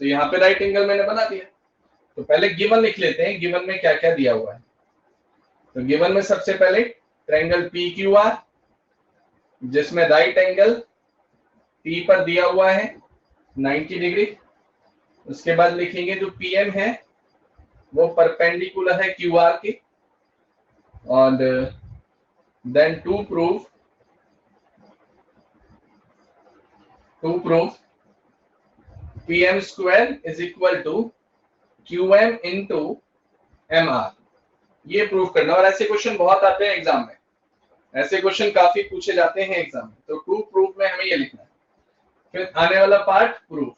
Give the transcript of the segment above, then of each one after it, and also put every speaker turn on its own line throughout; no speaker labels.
तो यहाँ पे राइट एंगल मैंने बना दिया। तो पहले गिवन लिख लेते हैं, गिवन में क्या क्या दिया हुआ है। तो गिवन में सबसे पहले ट्रायंगल PQR जिसमें राइट एंगल P पर दिया हुआ है 90 डिग्री। उसके बाद लिखेंगे जो PM है वो परपेंडिकुलर है QR के। और then to prove PM square is equal to QM into MR, ये प्रूव करना। और ऐसे क्वेश्चन बहुत आते हैं एग्जाम में, ऐसे क्वेश्चन काफी पूछे जाते हैं एग्जाम में। तो टू प्रूफ में हमें ये लिखना है। फिर आने वाला पार्ट प्रूफ।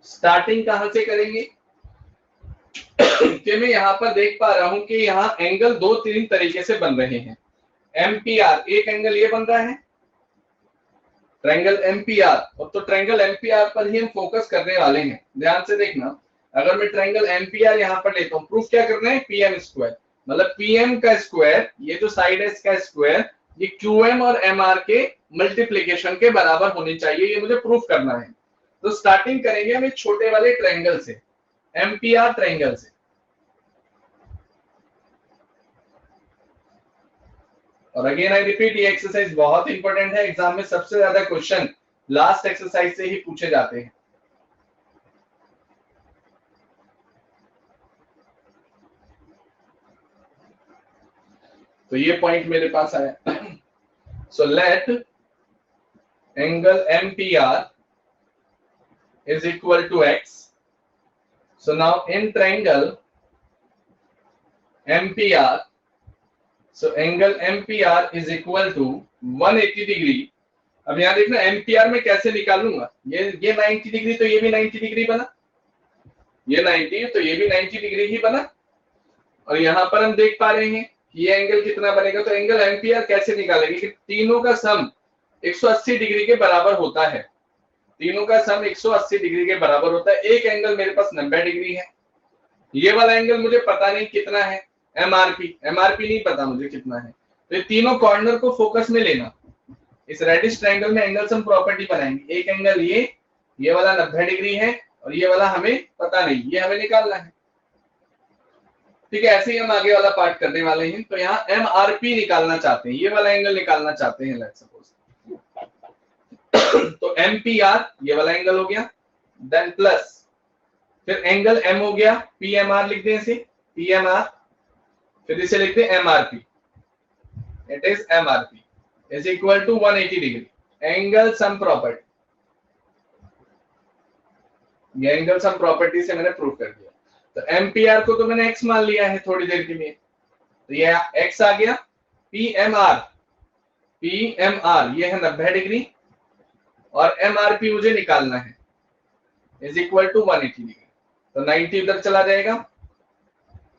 स्टार्टिंग कहां से करेंगे कि मैं यहाँ पर देख पा रहा हूं कि यहाँ एंगल दो तीन तरीके से बन रहे हैं। MPR, एक एंगल ये बन रहा है ट्रायंगल MPR, और तो ट्रायंगल MPR पर ही हम फोकस करने वाले हैं। ध्यान से देखना, अगर मैं ट्रायंगल MPR यहाँ पर लेता हूँ, प्रूफ क्या करना है, PM स्क्वायर, मतलब PM का स्क्वायर, ये जो साइड है इसका स्क्वायर, ये QM और MR के मल्टीप्लीकेशन के बराबर होनी चाहिए, ये मुझे प्रूफ करना है। तो स्टार्टिंग करेंगे हम एक छोटे वाले ट्रायंगल से, MPR ट्रायंगल से। और अगेन आई रिपीट, ये एक्सरसाइज बहुत इंपॉर्टेंट है, एग्जाम में सबसे ज्यादा क्वेश्चन लास्ट एक्सरसाइज से ही पूछे जाते हैं। तो ये पॉइंट मेरे पास आया। So let angle MPR is equal to x. So now in triangle MPR, so angle MPR is equal to 180 degree. अब यहां देखना MPR में कैसे निकालूंगा, ये 90 डिग्री तो ये भी 90 डिग्री बना, ये 90 तो ये भी 90 डिग्री ही बना। और यहां पर हम देख पा रहे हैं ये एंगल कितना बनेगा। तो एंगल MPR कैसे निकालेंगे कि तीनों का सम 180 डिग्री के बराबर होता है, तीनों का सम 180 डिग्री के बराबर होता है। एक एंगल मेरे पास 90 डिग्री है, ये वाला एंगल मुझे पता नहीं कितना है, MRP नहीं पता मुझे कितना है। तो ये तीनों कॉर्नर को फोकस में लेना, इस रेडिश ट्रायंगल में एंगल सम प्रॉपर्टी बनाएंगे। एक एंगल ये वाला 90 डिग्री है और ये वाला हमें पता नहीं, ये हमें निकालना है। ठीक है, ऐसे ही हम आगे वाला पार्ट करने वाले हैं। तो यहाँ MRP निकालना चाहते हैं, ये वाला एंगल निकालना चाहते हैं लेट्स सपोज। तो MPR ये वाला एंगल हो गया, देन प्लस फिर एंगल M हो गया, PMR लिख दें इसे, PMR, फिर इसे लिख दें MRP। It is MRP is equal to 180 degree angle sum property. ये एंगल सम प्रॉपर्टी से मैंने प्रूव कर दिया। तो MPR को तो मैंने x मान लिया है थोड़ी देर के लिए, तो ये x आ गया। PMR ये है 90 डिग्री और MRP मुझे निकालना है, इज इक्वल टू 180 डिग्री। तो 90 इधर चला जाएगा,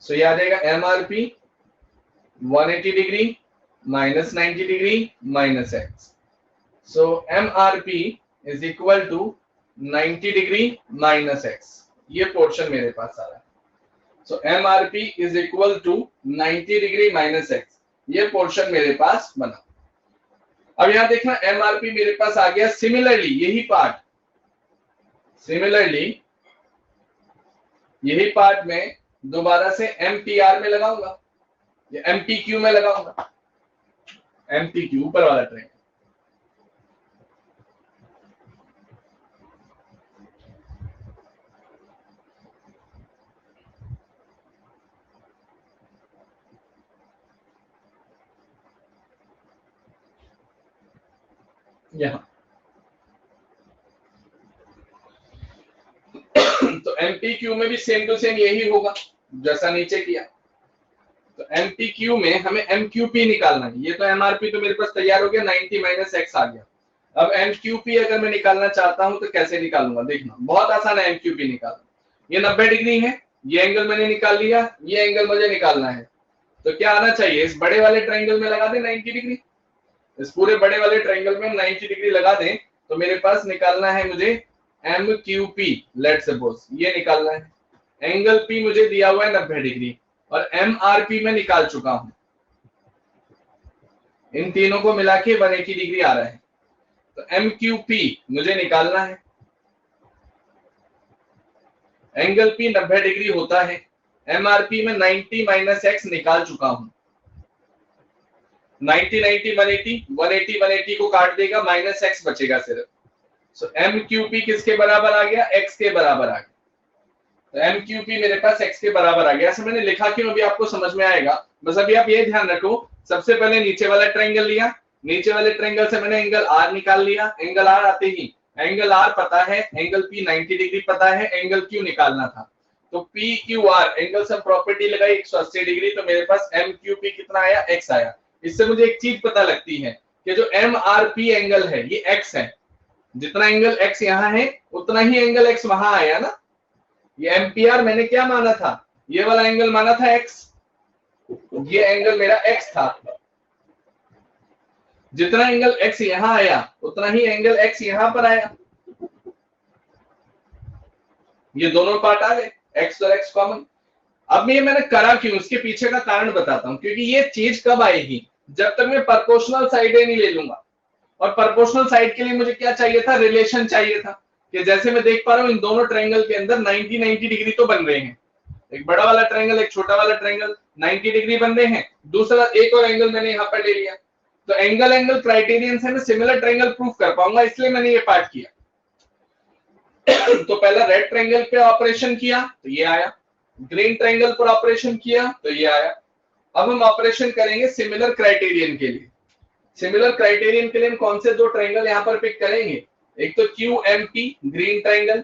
सो ये आ जाएगा MRP 180 degree minus 90 degree minus x। So MRP is equal to 90 degree minus x, ये पोर्शन मेरे पास आ रहा है। So MRP is equal to 90 degree minus x, ये पोर्शन मेरे पास बना। अब यहां देखना MRP मेरे पास आ गया। सिमिलरली यही पार्ट, सिमिलरली यही पार्ट में दोबारा से MPR में लगाऊंगा या MPQ में लगाऊंगा। MPQ ऊपर वाला ट्रायंगल, यहां। तो MPQ में भी सेम टू सेम यही होगा जैसा नीचे किया। तो MPQ में हमें MQP निकालना है। ये तो MRP तो मेरे पास तैयार हो गया, 90 माइनस x आ गया। अब MQP अगर मैं निकालना चाहता हूं तो कैसे निकालूंगा, देखना बहुत आसान है MQP निकालना। ये 90 डिग्री है, ये एंगल मैंने निकाल लिया, ये एंगल मुझे निकालना है। तो क्या आना चाहिए, इस बड़े वाले ट्रायंगल में लगा दें 90 डिग्री, इस पूरे बड़े वाले ट्रायंगल में 90 डिग्री लगा दें। तो मेरे पास निकालना है मुझे MQP, लेट सपोज ये निकालना है। एंगल P मुझे दिया हुआ है 90 डिग्री और MRP में निकाल चुका हूं, इन तीनों को मिला के 180 डिग्री आ रहा है। तो MQP मुझे निकालना है। एंगल पी 90 डिग्री होता है, एमआरपी में 90 माइनस एक्स निकाल चुका हूं, 90 90 180, 180 180 को काट देगा, माइनस एक्स बचेगा सिर्फ। सो एम क्यू पी किसके बराबर आ गया, एक्स के बराबर आ गया। तो एम क्यू पी मेरे पास एक्स के बराबर आ गया। ऐसे मैंने लिखा क्यों, अभी आपको समझ में आएगा। बस अभी आप ये ध्यान रखो, सबसे पहले नीचे वाला ट्रायंगल लिया, नीचे वाले ट्रायंगल से मैंने एंगल आर निकाल लिया, एंगल आर आते ही एंगल आर पता है, एंगल पी 90 डिग्री पता है, एंगल क्यू निकालना था। तो पी क्यू आर एंगल से प्रॉपर्टी लगाई 180 डिग्री, तो मेरे पास एम क्यू पी कितना आया, एक्स आया। इससे मुझे एक चीज पता लगती है कि जो एम आर पी एंगल है ये एक्स है, जितना एंगल एक्स यहाँ है उतना ही एंगल एक्स वहां आया ना। ये एम्पियर मैंने क्या माना था, ये वाला एंगल माना था एक्स, ये एंगल मेरा एक्स था, जितना एंगल एक्स यहां आया उतना ही एंगल एक्स यहां पर आया। ये दोनों पार्ट आ गए, एक्स और एक्स कॉमन। अब ये मैंने करा क्यों, इसके पीछे का कारण बताता हूं, क्योंकि ये चीज कब आएगी, जब तक मैं प्रोपोर्शनल साइड नहीं ले लूंगा। और प्रोपोर्शनल साइड के लिए मुझे क्या चाहिए था, रिलेशन चाहिए था, कि जैसे मैं देख पा रहा हूं इन दोनों ट्रायंगल के अंदर 90 90 डिग्री तो बन रहे हैं, एक बड़ा वाला ट्रायंगल एक छोटा वाला ट्रायंगल 90 डिग्री बन रहे हैं। दूसरा एक और एंगल मैंने यहां पर ले लिया, तो एंगल एंगल क्राइटेरियन से मैं सिमिलर ट्रायंगल प्रूव कर पाऊंगा, इसलिए मैंने ये पार्ट किया। तो पहला रेड ट्रायंगल पे ऑपरेशन किया तो ये आया, ग्रीन ट्रायंगल पर ऑपरेशन किया तो ये आया। अब हम ऑपरेशन करेंगे सिमिलर क्राइटेरियन के लिए। सिमिलर क्राइटेरियन के लिए हम कौन से दो ट्रायंगल यहां पर पिक करेंगे, एक तो Q M P green triangle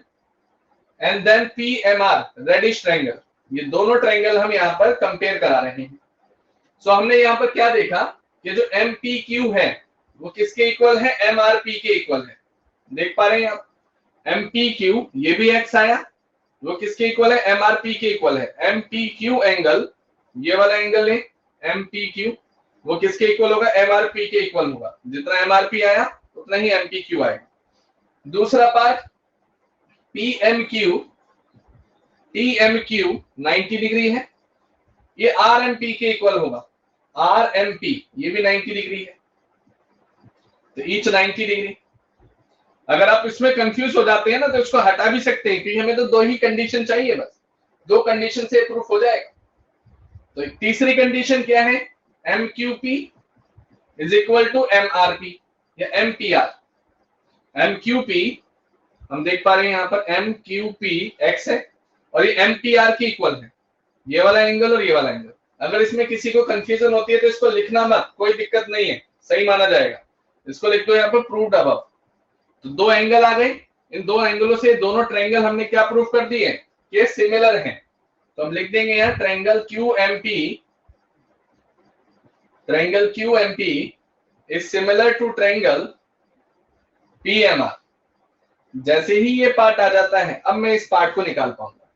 and then P M R reddish triangle. ये दोनों ट्रायंगल हम यहां पर कंपेयर करा रहे हैं। सो हमने यहां पर क्या देखा कि जो एम पी क्यू है वो किसके इक्वल है, एम आर पी के इक्वल है। देख पा रहे हैं आप, एम पी क्यू ये भी एक्स आया, वो किसके इक्वल है, एम आर पी के इक्वल है। एम पी क्यू एंगल ये वाला एंगल है एम पी क्यू, वो किसके इक्वल होगा, एम आर पी के इक्वल होगा। जितना एम आर पी आया उतना ही एम पी क्यू आएगा। दूसरा part P M Q, T M Q 90 degree है, ये आर एम पी के इक्वल होगा। आर एम पी ये भी 90 डिग्री है, तो ईच 90 डिग्री। अगर आप इसमें कंफ्यूज हो जाते हैं ना तो इसको हटा भी सकते हैं, क्योंकि हमें तो दो ही कंडीशन चाहिए, बस दो कंडीशन से प्रूफ हो जाएगा। तो तीसरी कंडीशन क्या है, M Q P is equal to M R P या M P R. M Q P हम देख पा रहे हैं यहाँ पर एम क्यू पी एक्स है और ये एम पी आर के इक्वल है, ये वाला एंगल और ये वाला एंगल। अगर इसमें किसी को कंफ्यूजन होती है तो इसको लिखना मत, कोई दिक्कत नहीं है, सही माना जाएगा। इसको लिख दो यहाँ पर प्रूव्ड अबव। तो दो एंगल आ गए, इन दो एंगलों से दोनों ट्रायंगल हमने क्या प्रूव कर दिए कि सिमिलर हैं। तो हम लिख देंगे यहाँ triangle Q M P, triangle Q M P is similar to triangle P M R. जैसे ही ये पार्ट आ जाता है अब मैं इस पार्ट को निकाल पाऊंगा।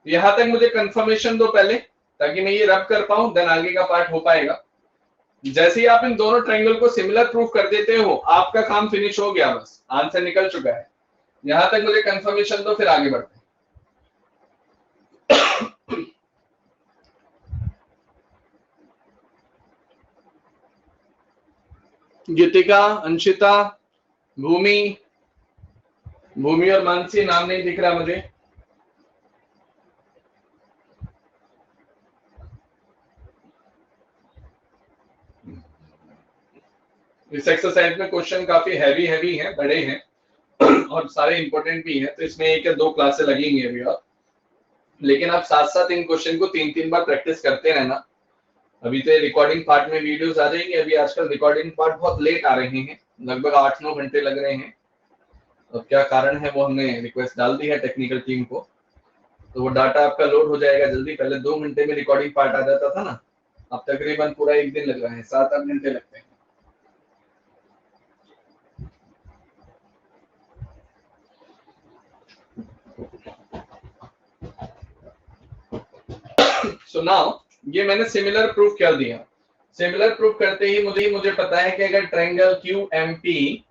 यहां तक मुझे कंफर्मेशन दो पहले, ताकि मैं ये रब कर पाऊं, देन आगे का पार्ट हो पाएगा। जैसे ही आप इन दोनों ट्रायंगल को सिमिलर प्रूफ कर देते हो आपका काम फिनिश हो गया, बस आंसर निकल चुका है। यहां तक मुझे कंफर्मेशन दो, फिर आगे बढ़ते हैं। गीतिका, अंशिता, भूमि, भूमि और मानसी नाम नहीं दिख रहा मुझे। इस एक्सरसाइज में क्वेश्चन काफी हैवी हैवी हैं, बड़े हैं और सारे इंपॉर्टेंट भी हैं, तो इसमें एक या दो क्लासें लगेंगी अभी और। लेकिन आप साथ साथ इन क्वेश्चन को 3-3 बार प्रैक्टिस करते रहना। अभी तो रिकॉर्डिंग पार्ट में वीडियोस आ जाएंगे, अभी आजकल रिकॉर्डिंग पार्ट बहुत लेट आ रहे हैं, लगभग 8-9 घंटे लग रहे हैं। तो क्या कारण है वो हमने रिक्वेस्ट डाल दी है टेक्निकल टीम को, तो वो डाटा आपका लोड हो जाएगा जल्दी। पहले 2 घंटे में रिकॉर्डिंग पार्ट आ जाता था ना, अब तकरीबन पूरा एक दिन लग रहा है, 7-8 घंटे लगते हैं। सो नाउ ये मैंने सिमिलर प्रूफ कर दिया। सिमिलर प्रूफ करते ही मुझे पता है कि अगर triangle Q M P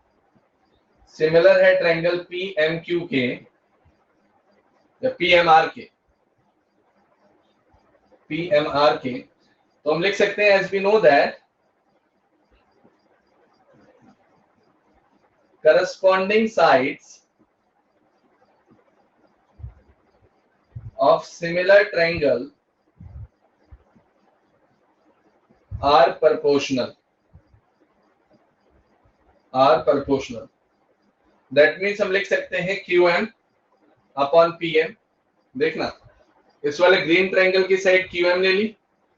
similar है ट्रायंगल पी एम क्यू के या पी एम आर के, पी एम आर के, तो हम लिख सकते हैं as we know that corresponding sides of similar triangle are proportional. That means हम लिख सकते हैं QM अपॉन PM। देखना, इस वाले ग्रीन ट्रायंगल की साइड QM ले ली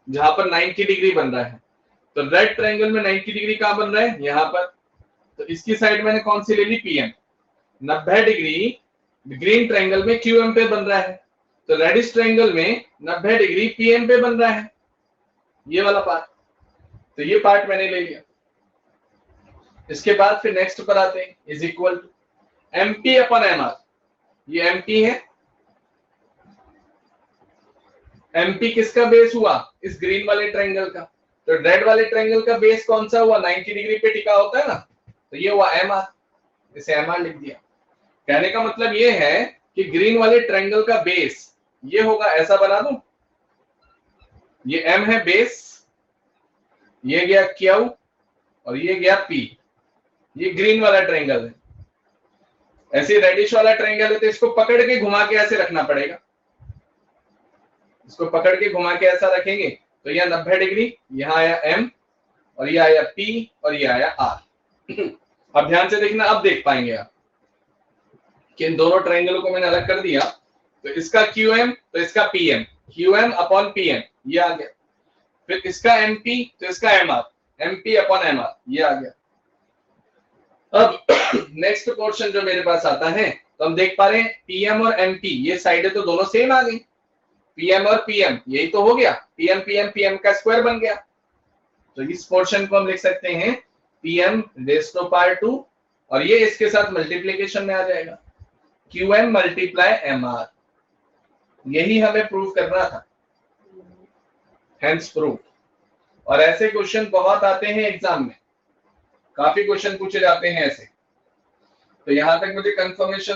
जहां पर 90 डिग्री बन रहा है, तो रेड ट्रायंगल में 90 डिग्री कहां बन रहा है, यहां पर। तो इसकी साइड मैंने कौन सी ले ली, PM। 90 डिग्री ग्रीन ट्रायंगल में QM पे बन रहा है, तो रेडिश ट्रायंगल में 90 डिग्री PM पे बन रहा है, ये वाला पार्ट। तो ये पार्ट मैंने ले लिया। इसके बाद फिर नेक्स्ट पर आते हैं, is equal to MP upon MR। ये MP है, MP किसका बेस हुआ, इस ग्रीन वाले ट्रायंगल का। तो रेड वाले ट्रायंगल का बेस कौन सा हुआ, 90 डिग्री पे टिका होता है ना, तो ये हुआ MR। इसे MR लिख दिया। कहने का मतलब ये है कि ग्रीन वाले ट्रायंगल का बेस ये होगा, ऐसा बना दूं, ये M है बेस, ये गया Q और ये गया P। ये ग्रीन वाला ट्रायंगल है। ऐसे रेडिश वाला ट्रायंगल है तो इसको पकड़ के घुमा के ऐसे रखना पड़ेगा। इसको पकड़ के घुमा के ऐसा रखेंगे तो यह 90 डिग्री, यहां आया M और ये आया P और ये आया R। अब ध्यान से देखना, अब देख पाएंगे आप कि इन दोनों ट्रायंगलों को मैंने अलग कर दिया। तो इसका QM तो इसका PM, QM अपॉन PM ये आ गया। फिर इसका MP तो इसका MR, MP अपॉन MR ये आ गया। अब नेक्स्ट पोर्शन जो मेरे पास आता है, तो हम देख पा रहे हैं PM और MP ये साइडें तो दोनों सेम आ गई। PM और PM यही तो हो गया, PM PM PM का स्क्वायर बन गया। तो इस पोर्शन को हम लिख सकते हैं PM रेज़ टू पावर 2 और ये इसके साथ मल्टीप्लिकेशन में आ जाएगा, QM मल्टीप्लाई MR। यही हमें प्रूव करना था, हेंस प्रूव। और ऐसे क्वेश्चन बहुत आते हैं एग्जाम में, काफी क्वेश्चन पूछे जाते हैं ऐसे। तो यहां तक मुझे कंफर्मेशन